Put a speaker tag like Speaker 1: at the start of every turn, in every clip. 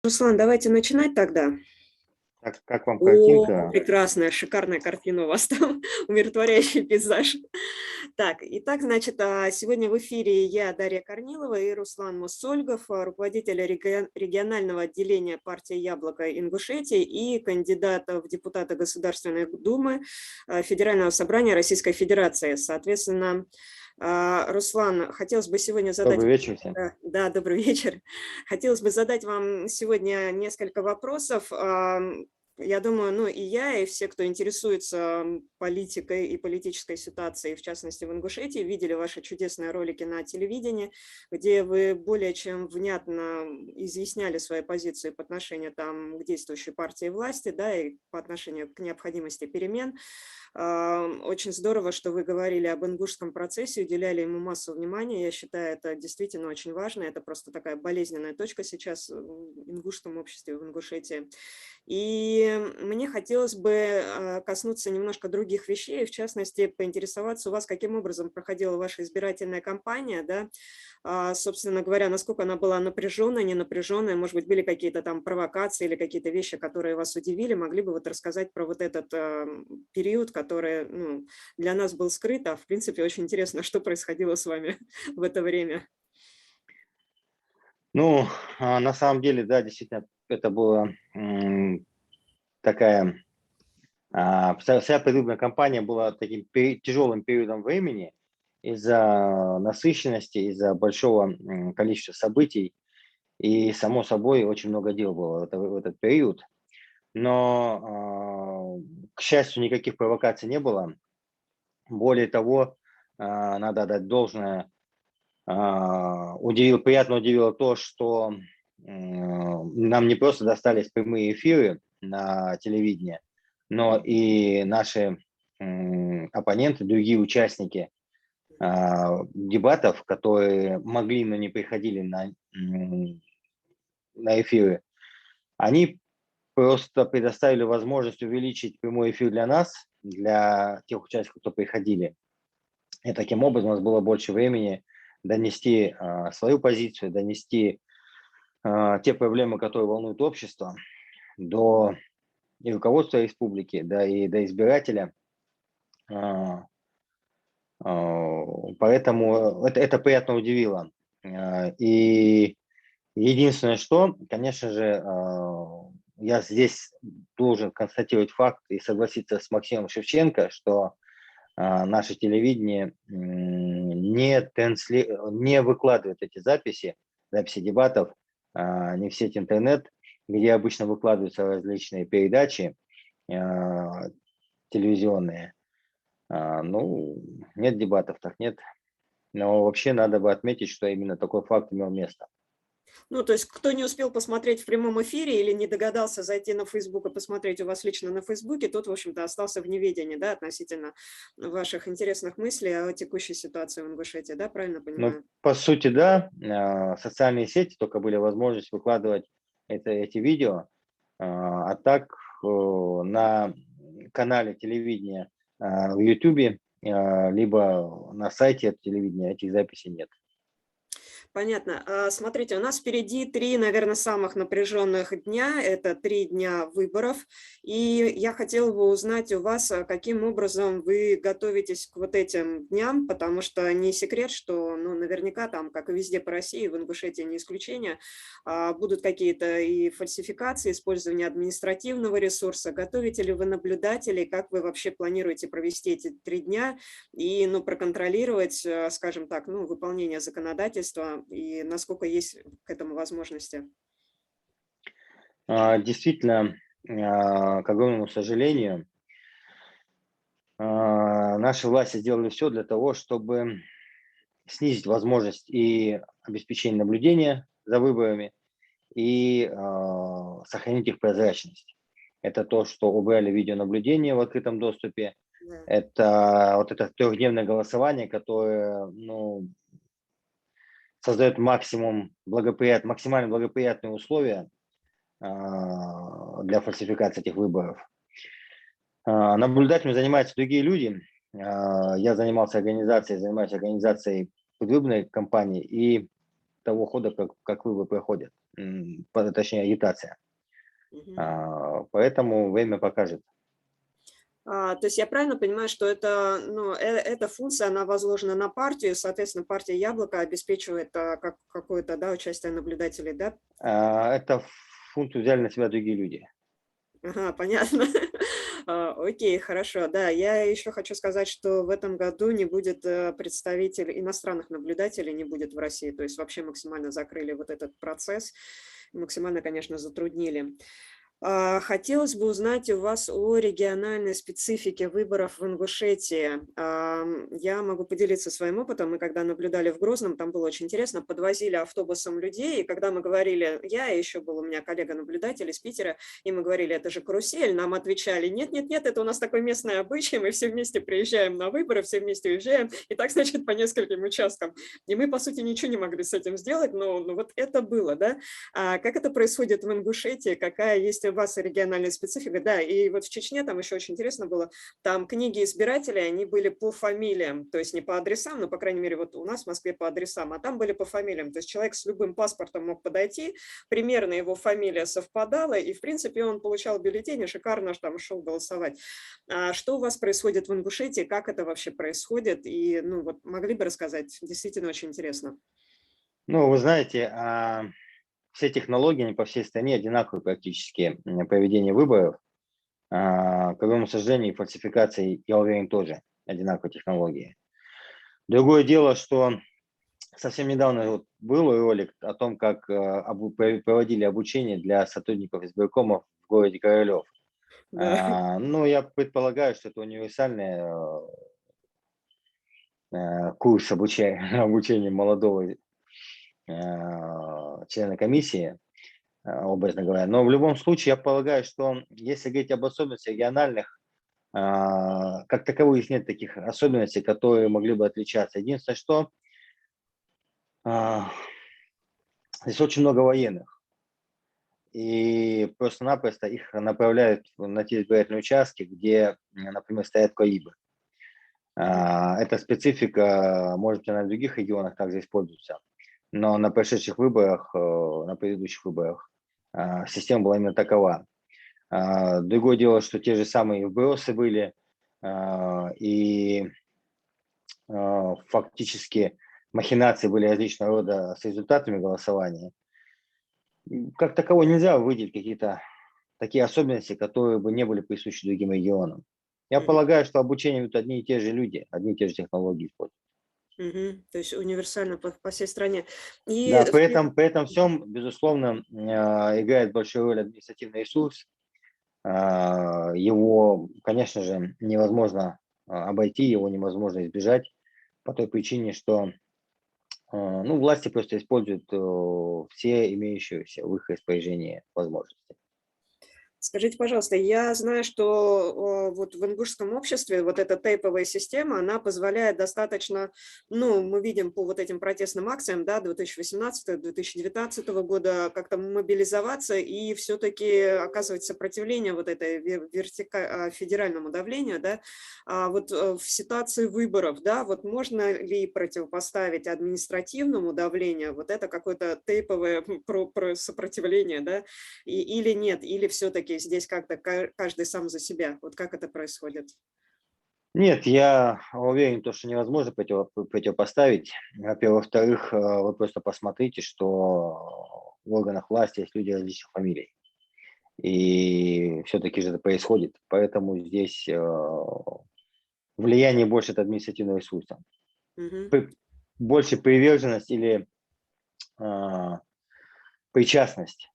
Speaker 1: Руслан, давайте начинать тогда.
Speaker 2: Как вам
Speaker 1: О,
Speaker 2: картинка?
Speaker 1: прекрасная, шикарная картина у вас там, умиротворяющий пейзаж. Так, итак, значит, сегодня в эфире я, Дарья Корнилова, и Руслан Муссольгов, руководитель регионального отделения партии «Яблоко» Ингушетии и кандидат в депутаты Государственной Думы Федерального собрания Российской Федерации. Соответственно, Руслан, хотелось бы сегодня задать...
Speaker 2: Добрый вечер всем.
Speaker 1: Да, добрый вечер. Хотелось бы задать вам сегодня несколько вопросов. Я думаю, ну и я, и все, кто интересуется политикой и политической ситуацией, в частности в Ингушетии, видели ваши чудесные ролики на телевидении, где вы более чем внятно изъясняли свои позиции по отношению там, к действующей партии власти, да, и по отношению к необходимости перемен. Очень здорово, что вы говорили об ингушском процессе, уделяли ему массу внимания. Я считаю, это действительно очень важно. Это просто такая болезненная точка сейчас в ингушском обществе, в Ингушетии. И мне хотелось бы коснуться немножко других вещей, в частности, поинтересоваться у вас, каким образом проходила ваша избирательная кампания, да, собственно говоря, насколько она была напряженная, не напряженная, может быть, были какие-то там провокации или какие-то вещи, которые вас удивили, могли бы вот рассказать про вот этот период, который ну, для нас был скрыт, а в принципе очень интересно, что происходило с вами в это время.
Speaker 2: Ну, на самом деле, да, действительно, это была такая, вся предвыборная кампания была таким тяжелым периодом времени из-за насыщенности, из-за большого количества событий. И, само собой, очень много дел было в этот период. Но, к счастью, никаких провокаций не было. Более того, надо отдать должное, приятно удивило то, что нам не просто достались прямые эфиры на телевидении, но и наши оппоненты, другие участники дебатов, которые могли, но не приходили на эфиры, они просто предоставили возможность увеличить прямой эфир для нас, для тех участников, кто приходили. И таким образом у нас было больше времени донести свою позицию, донести те проблемы, которые волнуют общество, до и руководства республики, да и до избирателя. Поэтому это приятно удивило. И единственное, что, конечно же, я здесь должен констатировать факт и согласиться с Максимом Шевченко, что наше телевидение не выкладывает эти записи дебатов, не в сеть интернет, где обычно выкладываются различные передачи телевизионные. Ну, нет дебатов, так нет. Но вообще надо бы отметить, что именно такой факт имел место.
Speaker 1: Ну, то есть, кто не успел посмотреть в прямом эфире или не догадался зайти на Facebook и посмотреть у вас лично на Фейсбуке, тот, в общем-то, остался в неведении, да, относительно ваших интересных мыслей о текущей ситуации в Ингушетии, да, правильно
Speaker 2: Ну,
Speaker 1: понимаю?
Speaker 2: по сути, да, социальные сети только были возможность выкладывать эти видео, а так на канале телевидения в YouTube, либо на сайте телевидения этих записей нет.
Speaker 1: Понятно. Смотрите, у нас впереди 3, наверное, самых напряженных дня. Это 3 дня выборов. И я хотела бы узнать у вас, каким образом вы готовитесь к вот этим дням, потому что не секрет, что, ну, наверняка там, как и везде по России, в Ингушетии не исключение, будут какие-то и фальсификации, использование административного ресурса. Готовите ли вы наблюдателей? Как вы вообще планируете провести эти 3 дня и, ну, проконтролировать, скажем так, ну, выполнение законодательства и насколько есть к этому возможности?
Speaker 2: Действительно, к огромному сожалению, наши власти сделали все для того, чтобы снизить возможность и обеспечения наблюдения за выборами, и сохранить их прозрачность. Это то, что убрали видеонаблюдение в открытом доступе.
Speaker 1: Да.
Speaker 2: Это вот это трехдневное голосование, которое, ну, создает максимально благоприятные условия для фальсификации этих выборов. Наблюдателями занимаются другие люди. Я занимаюсь организацией предвыборной кампании и того хода, как выборы проходят. точнее агитация.
Speaker 1: Мгм.
Speaker 2: Поэтому время покажет.
Speaker 1: То есть я правильно понимаю, что это, ну, эта функция, она возложена на партию, соответственно, партия «Яблоко» обеспечивает какое-то, да, участие наблюдателей, да?
Speaker 2: Это функцию взяли на себя другие люди.
Speaker 1: Ага, понятно. Окей, хорошо. Да, я еще хочу сказать, что в этом году не будет представителей, иностранных наблюдателей не будет в России. То есть вообще максимально закрыли вот этот процесс, максимально, конечно, затруднили. Хотелось бы узнать у вас о региональной специфике выборов в Ингушетии. Я могу поделиться своим опытом. Мы когда наблюдали в Грозном, там было очень интересно, подвозили автобусом людей, и когда мы говорили, я и еще был у меня коллега-наблюдатель из Питера, и мы говорили, это же карусель, нам отвечали, нет-нет-нет, это у нас такой местный обычай, мы все вместе приезжаем на выборы, все вместе уезжаем, и так, значит, по нескольким участкам. И мы, по сути, ничего не могли с этим сделать, но вот это было, да. Как это происходит в Ингушетии? Какая есть у вас региональная специфика? Да, и вот в Чечне там еще очень интересно было, там книги избирателей, они были по фамилиям, то есть не по адресам, но, по крайней мере, вот у нас в Москве по адресам, а там были по фамилиям. То есть человек с любым паспортом мог подойти, примерно его фамилия совпадала, и, в принципе, он получал бюллетени, шикарно там шел голосовать. Что у вас происходит в Ингушетии? Как это вообще происходит? И, ну, вот могли бы рассказать? Действительно очень интересно.
Speaker 2: Ну, вы знаете, все технологии, они по всей стране одинаковые практически, проведение выборов. К огромному сожалению, фальсификации, я уверен, тоже одинаковые технологии. Другое дело, что совсем недавно вот был ролик о том, как проводили обучение для сотрудников избиркомов в городе Королев.
Speaker 1: Да.
Speaker 2: Ну, я предполагаю, что это универсальный курс обучения молодого члена комиссии, образно говоря. Но в любом случае, я полагаю, что если говорить об особенностях региональных, как таковых нет таких особенностей, которые могли бы отличаться. Единственное, что здесь очень много военных. И просто-напросто их направляют на те избирательные участки, где, например, стоят КОИБы. Эта специфика, может быть, она в других регионах также используется. Но на прошедших выборах, на предыдущих выборах, система была именно такова. Другое дело, что те же самые вбросы были, и фактически махинации были различного рода с результатами голосования. Как таково нельзя выделить какие-то такие особенности, которые бы не были присущи другим регионам. Я
Speaker 1: Мгм.
Speaker 2: полагаю, что обучение идут одни и те же люди, одни и те же технологии используют.
Speaker 1: Мгм. То есть универсально по всей стране.
Speaker 2: Да,
Speaker 1: И
Speaker 2: при этом всем, безусловно, играет большую роль административный ресурс. Его, конечно же, невозможно обойти, его невозможно избежать по той причине, что ну, власти просто используют все имеющиеся в их распоряжении возможности.
Speaker 1: Скажите, пожалуйста, я знаю, что вот в ингушском обществе вот эта тейповая система, она позволяет достаточно, ну, мы видим по вот этим протестным акциям, да, 2018-2019 года как-то мобилизоваться и все-таки оказывать сопротивление вот этой федеральному давлению, да. Вот в ситуации выборов, да, вот можно ли противопоставить административному давлению вот это какое-то тейповое про сопротивление, да, или нет, или все-таки здесь как-то каждый сам за себя? Вот как это происходит?
Speaker 2: Нет, я уверен, то, что невозможно противопоставить. Во-первых. Во-вторых, вы просто посмотрите, что в органах власти есть люди различных фамилий. И все-таки же это происходит. Поэтому здесь влияние больше от административного ресурса.
Speaker 1: Мгм.
Speaker 2: Больше приверженность или причастность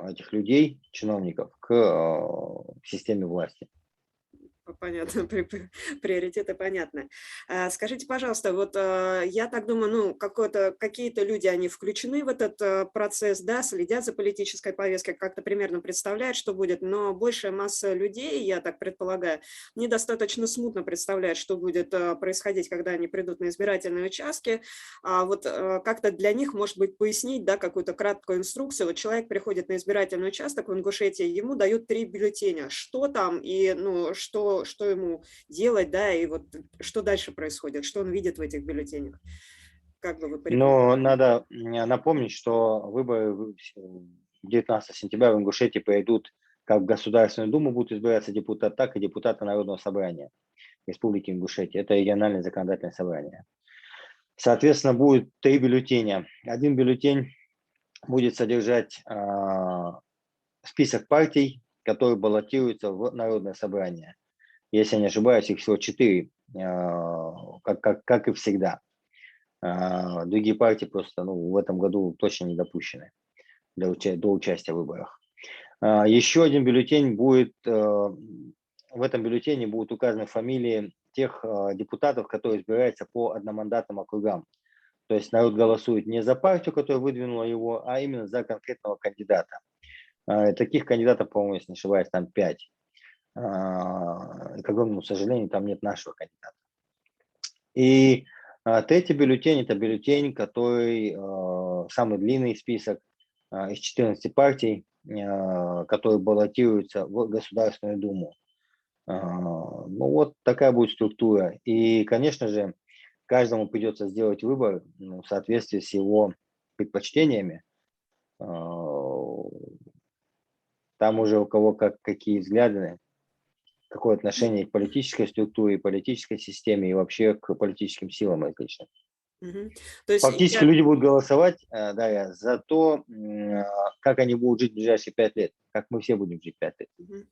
Speaker 2: этих людей, чиновников, к системе власти.
Speaker 1: Понятно, приоритеты понятны. Скажите, пожалуйста, вот я так думаю, ну, какие-то люди, они включены в этот процесс, да, следят за политической повесткой, как-то примерно представляют, что будет, но большая масса людей, я так предполагаю, недостаточно смутно представляют, что будет происходить, когда они придут на избирательные участки. Вот как-то для них, может быть, пояснить, да, какую-то краткую инструкцию. Вот человек приходит на избирательный участок в Ингушетии, ему дают 3 бюллетеня. Что там и, ну, что ему делать, да, и вот что дальше происходит, что он видит в этих бюллетенях? Как бы вы
Speaker 2: Но
Speaker 1: порекомендовали?
Speaker 2: надо напомнить, что выборы 19 сентября в Ингушетии пройдут, как в Государственную Думу будут избираться депутаты, так и депутаты Народного собрания Республики Ингушетия. Это региональное законодательное собрание. Соответственно, будет 3 бюллетеня. Один бюллетень будет содержать список партий, которые баллотируются в Народное собрание. Если я не ошибаюсь, их всего 4, как и всегда. Другие партии просто в этом году точно не допущены до участия в выборах. Еще один бюллетень будет, в этом бюллетене будут указаны фамилии тех депутатов, которые избираются по одномандатным округам. То есть народ голосует не за партию, которая выдвинула его, а именно за конкретного кандидата. Таких кандидатов, по-моему, если не ошибаюсь, там 5. К огромному сожалению, там нет нашего кандидата. И третий бюллетень – это бюллетень, который самый длинный список из 14 партий, которые баллотируются в Государственную Думу. Ну вот такая будет структура. И, конечно же, каждому придется сделать выбор в соответствии с его предпочтениями. Там уже у кого какие взгляды, какое отношение к политической структуре, политической системе и вообще к политическим силам различным.
Speaker 1: Мгм. То есть
Speaker 2: Фактически люди будут голосовать, Дарья, за то, как они будут жить в ближайшие 5 лет, как мы все будем жить 5 лет.
Speaker 1: Мгм.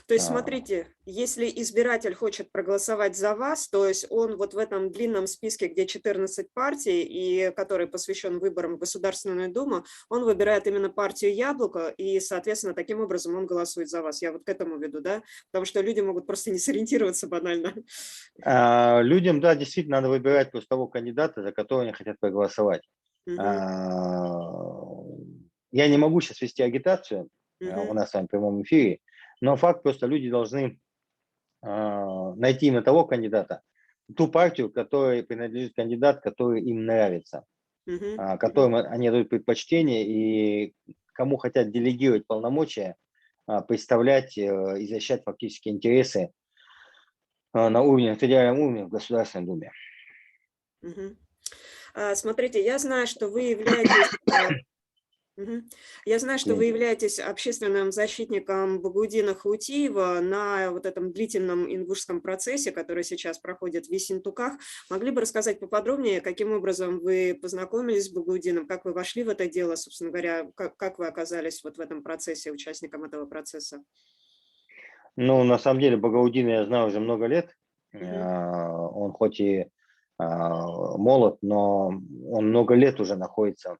Speaker 1: То есть,
Speaker 2: А,
Speaker 1: смотрите, если избиратель хочет проголосовать за вас, то есть он вот в этом длинном списке, где 14 партий, и который посвящен выборам в Государственную Думу, он выбирает именно партию «Яблоко», и, соответственно, таким образом он голосует за вас. Я вот к этому веду, да? Потому что люди могут просто не сориентироваться банально.
Speaker 2: Людям, да, действительно надо выбирать просто того кандидата, за которого они хотят проголосовать.
Speaker 1: Мгм.
Speaker 2: А, Я не могу сейчас вести агитацию у
Speaker 1: Мгм.
Speaker 2: нас с вами в прямом эфире, но факт просто люди должны найти именно того кандидата, ту партию, которой принадлежит кандидат, который им нравится,
Speaker 1: Мгм. Мгм.
Speaker 2: которым они дают предпочтение и кому хотят делегировать полномочия, представлять и защищать фактически интересы на уровне, на федеральном уровне в Государственной Думе.
Speaker 1: Мгм. Смотрите, я знаю, что вы являетесь Мгм. Я знаю, что вы
Speaker 2: Извините.
Speaker 1: являетесь общественным защитником Багаудина Хаутиева на вот этом длительном ингушском процессе, который сейчас проходит в Ессентуках. Могли бы рассказать поподробнее, каким образом вы познакомились с Багаудином, как вы вошли в это дело, собственно говоря, как вы оказались вот в этом процессе, участником этого процесса?
Speaker 2: Ну, на самом деле, Багаудина я знаю уже много лет.
Speaker 1: Мгм.
Speaker 2: Он хоть и молод, но он много лет уже находится,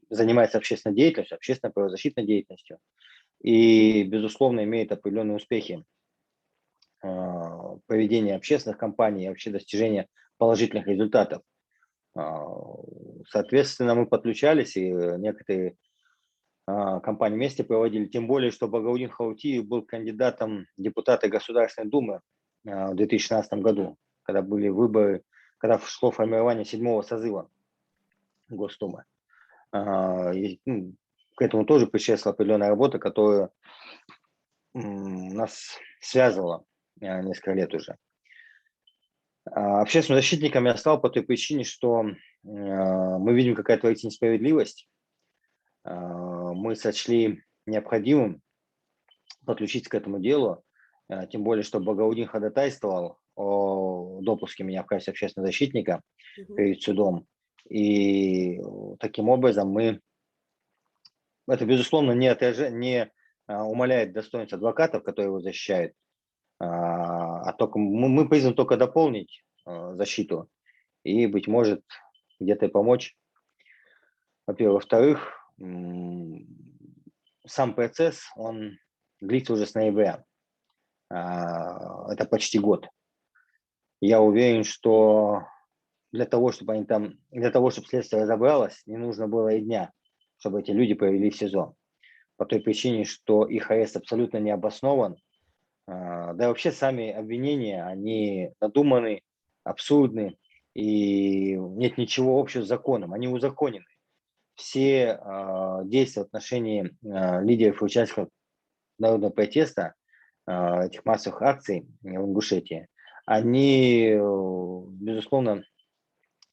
Speaker 2: занимается общественной деятельностью, общественной правозащитной деятельностью. И, безусловно, имеет определенные успехи проведения общественных кампаний и вообще достижения положительных результатов. А, Соответственно, мы подключались, и некоторые кампании вместе проводили, тем более, что Багаудин Хаутиев был кандидатом в депутаты Государственной Думы в 2016 году, когда были выборы, когда шло формирование 7-го созыва Госдумы. К этому тоже предшествовала определенная работа, которая нас связывала несколько лет уже. Общественным защитником я стал по той причине, что мы видим, какая творится несправедливость. Мы сочли необходимым подключиться к этому делу, тем более, что Багаудин ходатайствовал о допуске меня в качестве общественного защитника
Speaker 1: Мгм.
Speaker 2: перед судом. И таким образом это, безусловно, не умаляет достоинство адвокатов, которые его защищают, только мы призваны только дополнить защиту и, быть может, где-то и помочь. Во-первых. Во-вторых, сам процесс, он длится уже с ноября. Это почти год. Я уверен, что для того, чтобы следствие разобралось, не нужно было и дня, чтобы эти люди провели в СИЗО. По той причине, что их арест абсолютно не обоснован. Да и вообще сами обвинения, они надуманы, абсурдны, и нет ничего общего с законом. Они узаконены. Все действия в отношении лидеров и участников народного протеста, этих массовых акций в Ингушетии, они, безусловно,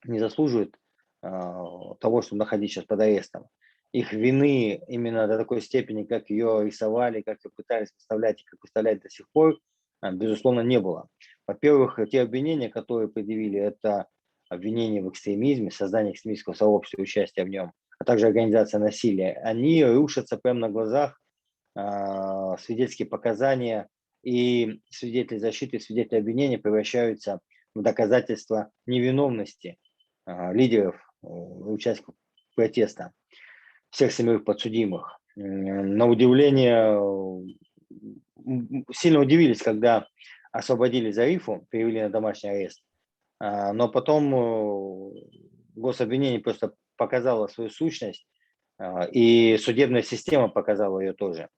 Speaker 2: не заслуживают того, чтобы находиться сейчас под арестом. Их вины именно до такой степени, как ее рисовали, как ее пытались представлять и как представляют до сих пор, безусловно, не было. Во-первых, те обвинения, которые предъявили, это обвинения в экстремизме, создание экстремистского сообщества и участие в нем, а также организация насилия, они рушатся прямо на глазах, свидетельские показания и свидетели защиты, свидетели обвинения превращаются в доказательства невиновности лидеров, участников протеста, всех 7 подсудимых. На удивление, сильно удивились, когда освободили Зарифу, перевели на домашний арест, но потом гособвинение просто показало свою сущность, и судебная система показала ее тоже.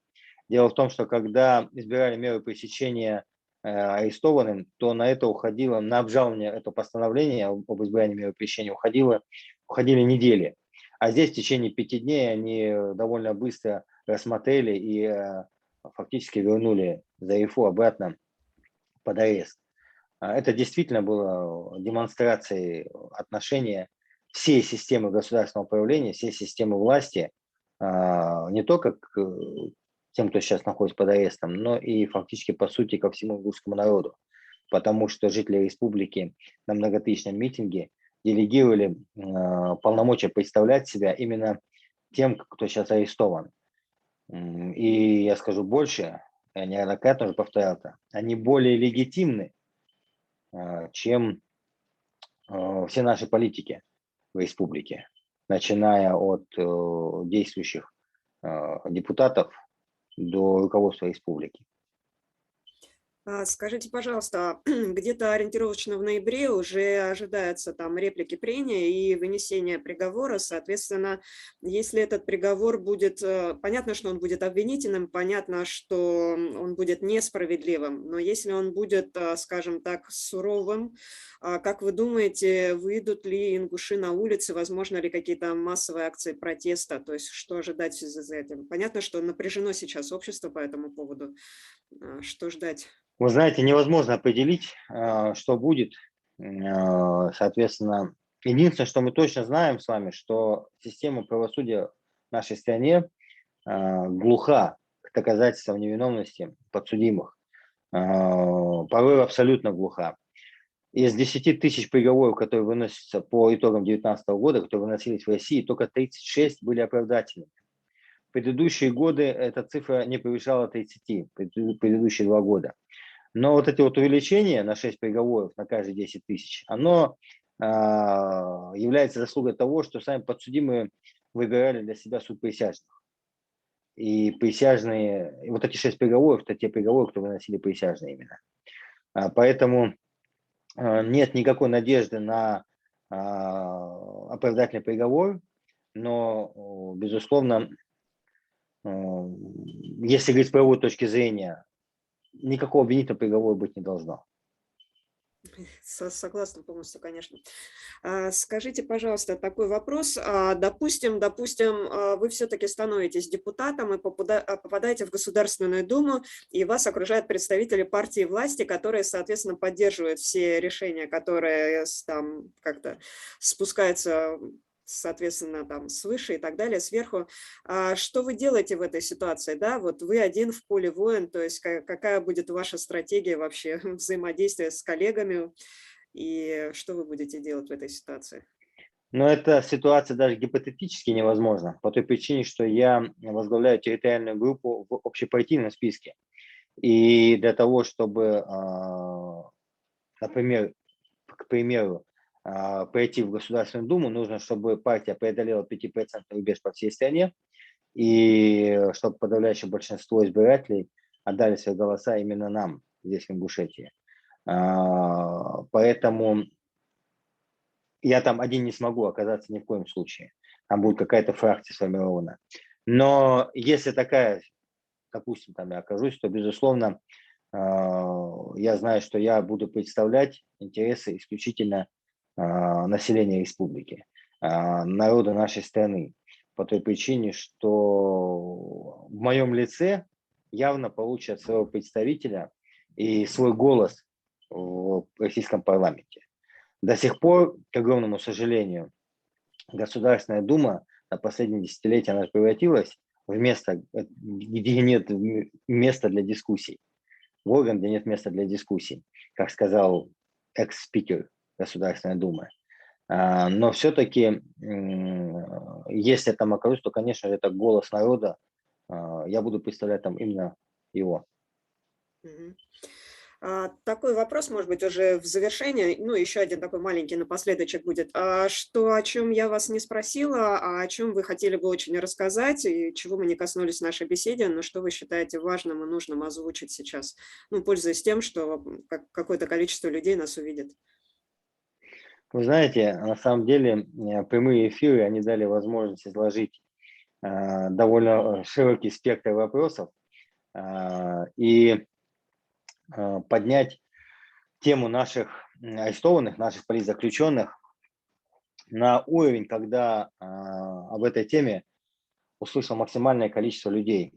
Speaker 2: Дело в том, что когда избирали меры пресечения арестованным, то на это уходило, на обжалование этого постановления об избрании меры пресечения уходили недели. А здесь в течение 5 дней они довольно быстро рассмотрели и фактически вернули Зарифу обратно под арест. Это действительно было демонстрацией отношения всей системы государственного управления, всей системы власти, не только к тем, кто сейчас находится под арестом, но и фактически, по сути, ко всему русскому народу. Потому что жители республики на многотысячном митинге делегировали полномочия представлять себя именно тем, кто сейчас арестован. И я скажу больше, я неоднократно уже повторял это, они более легитимны, чем все наши политики в республике, начиная от действующих депутатов до руководства республики.
Speaker 1: Скажите, пожалуйста, где-то ориентировочно в ноябре уже ожидаются там реплики прения и вынесение приговора. Соответственно, если этот приговор будет, понятно, что он будет обвинительным, понятно, что он будет несправедливым, но если он будет, скажем так, суровым, как вы думаете, выйдут ли ингуши на улицы, возможно ли какие-то массовые акции протеста, то есть что ожидать в связи с этим? Понятно, что напряжено сейчас общество по этому поводу. Что ждать?
Speaker 2: Вы знаете, невозможно определить, что будет. Соответственно, единственное, что мы точно знаем с вами, что система правосудия в нашей стране глуха к доказательствам невиновности подсудимых. Порой абсолютно глуха. Из 10 тысяч приговоров, которые выносятся по итогам 2019 года, которые выносились в России, только 36 были оправдательными. В предыдущие годы эта цифра не превышала 30, предыдущие 2 года. Но вот эти вот увеличения на 6 приговоров на каждые 10 тысяч, оно является заслугой того, что сами подсудимые выбирали для себя суд присяжных. И присяжные, вот эти 6 приговоров, это те приговоры, кто выносили присяжные именно. Поэтому нет никакой надежды на оправдательный приговор, но, безусловно, если говорить с правовой точки зрения, никакого обвинительного приговора быть не должно.
Speaker 1: Согласна полностью, конечно. Скажите, пожалуйста, такой вопрос. Допустим, вы все-таки становитесь депутатом и попадаете в Государственную Думу, и вас окружают представители партии власти, которые, соответственно, поддерживают все решения, которые там как-то спускаются, соответственно, там свыше и так далее, сверху. Что вы делаете в этой ситуации? Да, вот вы один в поле воин, то есть какая будет ваша стратегия вообще взаимодействия с коллегами, и что вы будете делать в этой ситуации?
Speaker 2: Но эта ситуация даже гипотетически невозможна, по той причине, что я возглавляю территориальную группу в общепартийном списке. И для того, чтобы, например, к примеру, пройти в Государственную Думу, нужно, чтобы партия преодолела 5% рубеж по всей стране, и чтобы подавляющее большинство избирателей отдали свои голоса именно нам здесь, в Ингушетии. Поэтому я там один не смогу оказаться ни в коем случае. Там будет какая-то фракция сформирована. Но если такая, допустим, там я окажусь, то, безусловно, я знаю, что я буду представлять интересы исключительно населения республики, народа нашей страны. По той причине, что в моем лице явно получат своего представителя и свой голос в российском парламенте. До сих пор, к огромному сожалению, Государственная Дума на последние десятилетия она превратилась в место, где нет места для дискуссий, в орган, где нет места для дискуссий, как сказал экс-спикер Государственной Думы. Но все-таки, если там окажусь, то, конечно, это голос народа. Я буду представлять там именно его.
Speaker 1: Мгм. Такой вопрос, может быть, уже в завершение, ну, еще один такой маленький напоследочек будет. Что, о чем я вас не спросила, а о чем вы хотели бы очень рассказать, и чего мы не коснулись в нашей беседе, но что вы считаете важным и нужным озвучить сейчас, ну, пользуясь тем, что какое-то количество людей нас увидит?
Speaker 2: Вы знаете, на самом деле прямые эфиры, они дали возможность изложить довольно широкий спектр вопросов и поднять тему наших арестованных, наших политзаключенных на уровень, когда об этой теме услышал максимальное количество людей.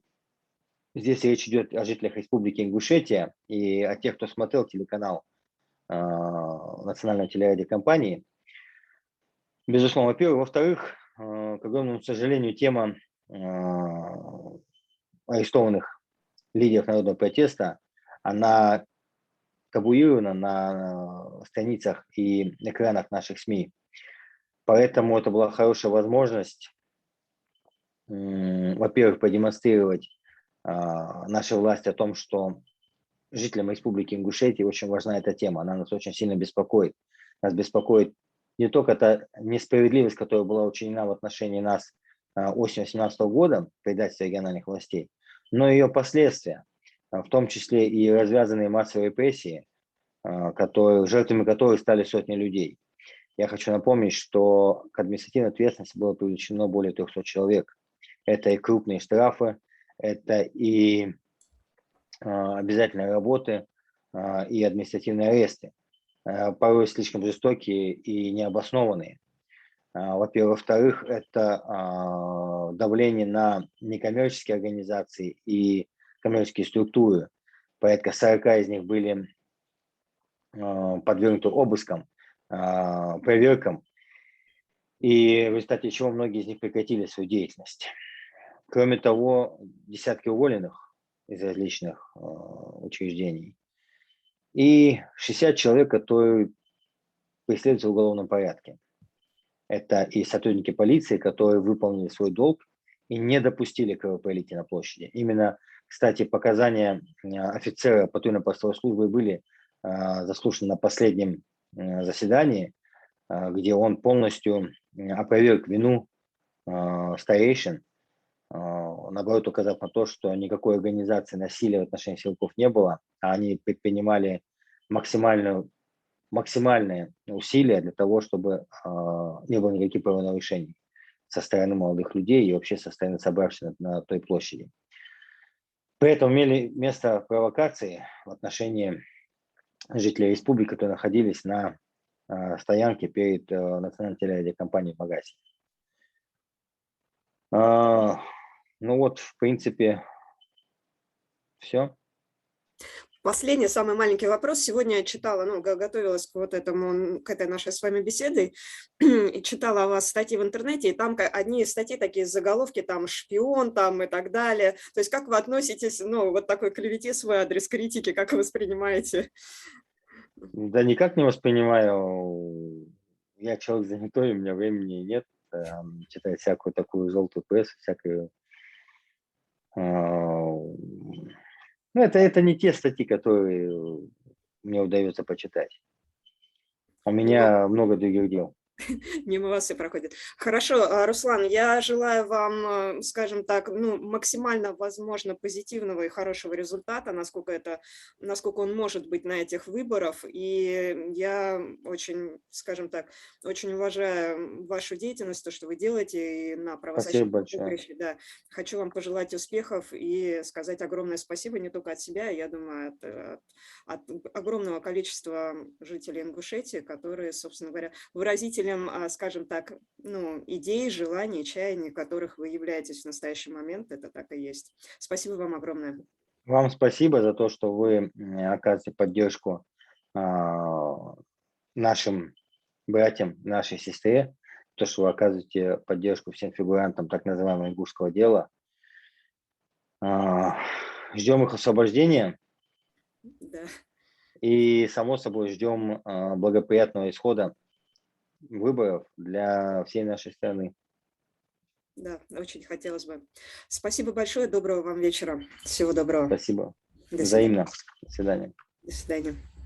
Speaker 2: Здесь речь идет о жителях Республики Ингушетия и о тех, кто смотрел телеканал национальной телерадиокомпании. Безусловно, во-первых. Во-вторых, к огромному сожалению, тема арестованных лидеров народного протеста, она табуирована на страницах и экранах наших СМИ. Поэтому это была хорошая возможность, во-первых, продемонстрировать нашей власти о том, что жителям Республики Ингушетия очень важна эта тема. Она нас очень сильно беспокоит. Нас беспокоит не только та несправедливость, которая была учинена в отношении нас осенью 2018 года, предательство региональных властей, но и ее последствия, в том числе и развязанные массовые репрессии, жертвами которых стали сотни людей. Я хочу напомнить, что к административной ответственности было привлечено более 300 человек. Это и крупные штрафы, это и обязательные работы и административные аресты, порой слишком жестокие и необоснованные. Во-первых. Во-вторых, это давление на некоммерческие организации и коммерческие структуры. Порядка 40 из них были подвергнуты обыскам, проверкам, и в результате чего многие из них прекратили свою деятельность. Кроме того, десятки уволенных из различных учреждений и 60 человек, которые преследуются в уголовном порядке. Это и сотрудники полиции, которые выполнили свой долг и не допустили кровопролития на площади. Именно, кстати, показания офицера патрульно-постовой службы были заслушаны на последнем заседании, где он полностью опроверг вину старейшин, наоборот, указав на то, что никакой организации насилия в отношении силовиков не было, а они предпринимали максимальные усилия для того, чтобы не было никаких правонарушений со стороны молодых людей и вообще со стороны собравшихся на той площади. При этом имели место провокации в отношении жителей республики, которые находились на стоянке перед национальной телерадиокомпанией в Магасе. Ну вот, в принципе, все.
Speaker 1: Последний, самый маленький вопрос. Сегодня я читала, ну, готовилась к вот этому, к этой нашей с вами беседе, и читала у вас статьи в интернете, и там одни из статей такие заголовки, там, шпион, там, и так далее. То есть как вы относитесь, ну, вот такой клевете, свой адрес критики, как вы воспринимаете?
Speaker 2: Да никак не воспринимаю. Я человек занятой, у меня времени нет читать всякую такую желтую прессу, всякую. Ну, это не те статьи, которые мне удается почитать. У
Speaker 1: Мимо
Speaker 2: меня много других дел.
Speaker 1: Мимо вас все проходит. Хорошо, Руслан, я желаю вам, скажем так, ну, максимально, возможно, позитивного и хорошего результата, насколько он может быть на этих выборах. И я очень, скажем так, очень уважаю вашу деятельность, то, что вы делаете и на
Speaker 2: Спасибо
Speaker 1: правозащитном
Speaker 2: большое.
Speaker 1: поприще. Да. Хочу вам пожелать успехов и сказать огромное спасибо не только от себя, я думаю, от огромного количества жителей Ингушетии, которые, собственно говоря, выразителем, скажем так, ну, идей, желаний, чаяний, которых вы являетесь в настоящий момент. Это так и есть. Спасибо вам огромное.
Speaker 2: Вам спасибо за то, что вы оказываете поддержку нашим братьям, нашей сестре, то, что вы оказываете поддержку всем фигурантам так называемого ингушского дела. Ждем их освобождения
Speaker 1: Да,
Speaker 2: и, само собой, ждем благоприятного исхода выборов для всей нашей страны.
Speaker 1: да, очень хотелось бы. Спасибо большое, доброго вам вечера. Всего доброго.
Speaker 2: Спасибо.
Speaker 1: До свидания.
Speaker 2: Взаимно. До свидания.
Speaker 1: До свидания.